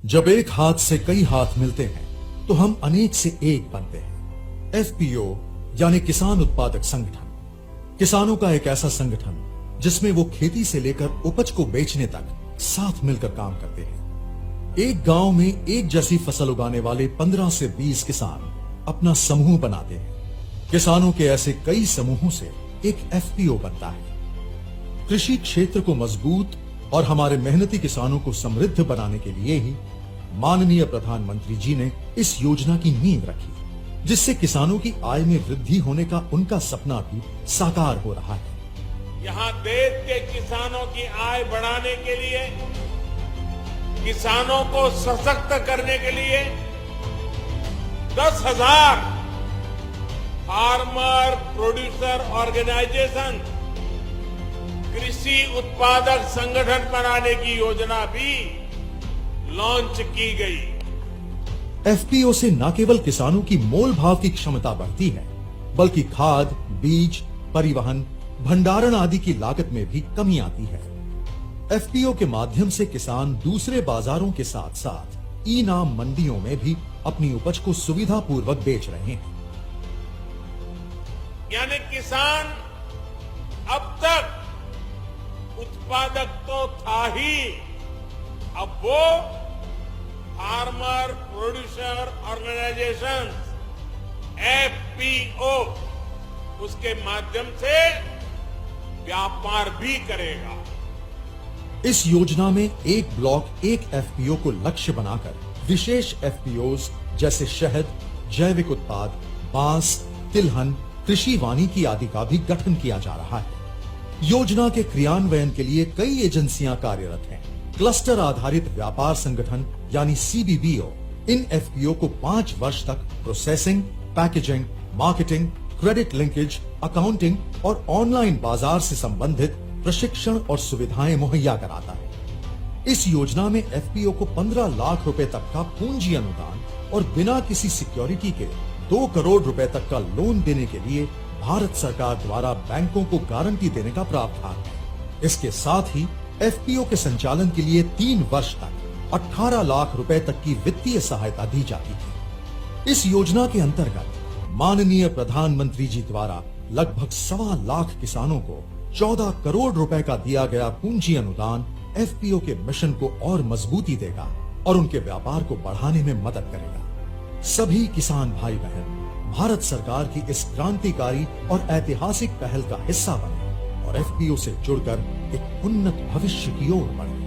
जब एक हाथ से कई हाथ मिलते हैं तो हम अनेक से एक बनते हैं। एफपीओ यानी किसान उत्पादक संगठन, किसानों का एक ऐसा संगठन जिसमें वो खेती से लेकर उपज को बेचने तक साथ मिलकर काम करते हैं। एक गांव में एक जैसी फसल उगाने वाले 15 से 20 किसान अपना समूह बनाते हैं। किसानों के ऐसे कई समूहों से एक एफपीओ बनता है। कृषि क्षेत्र को मजबूत और हमारे मेहनती किसानों को समृद्ध बनाने के लिए ही माननीय प्रधानमंत्री जी ने इस योजना की नींव रखी, जिससे किसानों की आय में वृद्धि होने का उनका सपना भी साकार हो रहा है। यहाँ देश के किसानों की आय बढ़ाने के लिए, किसानों को सशक्त करने के लिए 10,000 फार्मर प्रोड्यूसर ऑर्गेनाइजेशन, कृषि उत्पादक संगठन बनाने की योजना भी लॉन्च की गई। एफपीओ से न केवल किसानों की मोल भाव की क्षमता बढ़ती है, बल्कि खाद, बीज, परिवहन, भंडारण आदि की लागत में भी कमी आती है। एफपीओ के माध्यम से किसान दूसरे बाजारों के साथ साथ ई नाम मंडियों में भी अपनी उपज को सुविधापूर्वक बेच रहे हैं। यानी किसान अब तक उत्पादक तो था ही, अब वो फार्मर प्रोड्यूसर ऑर्गेनाइजेशन एफपीओ उसके माध्यम से व्यापार भी करेगा। इस योजना में एक ब्लॉक एक एफपीओ को लक्ष्य बनाकर विशेष एफपीओज जैसे शहद, जैविक उत्पाद, बांस, तिलहन, कृषि वानिकी आदि का भी गठन किया जा रहा है। योजना के क्रियान्वयन के लिए कई एजेंसियां कार्यरत हैं। क्लस्टर आधारित व्यापार संगठन यानी सीबीबीओ इन एफपीओ को 5 वर्ष तक processing, packaging, marketing, credit linkage, accounting और ऑनलाइन बाजार से संबंधित प्रशिक्षण और सुविधाएं मुहैया कराता है। इस योजना में एफपीओ को 15 लाख रुपए तक का पूंजी अनुदान और बिना किसी सिक्योरिटी के 2 करोड़ रुपए तक का लोन देने के लिए भारत सरकार द्वारा बैंकों को गारंटी देने का प्रावधान है। इसके साथ ही एफपीओ के संचालन के लिए 3 वर्ष तक 18 लाख रुपए तक की वित्तीय सहायता दी जाती है। इस योजना के अंतर्गत माननीय प्रधानमंत्री जी द्वारा लगभग 1.25 लाख किसानों को 14 करोड़ रुपए का दिया गया पूंजी अनुदान एफपीओ के मिशन को और मजबूती देगा और उनके व्यापार को बढ़ाने में मदद करेगा। सभी किसान भाई बहन भारत सरकार की इस क्रांतिकारी और ऐतिहासिक पहल का हिस्सा बने और एफपीओ से जुड़कर एक उन्नत भविष्य की ओर बढ़े।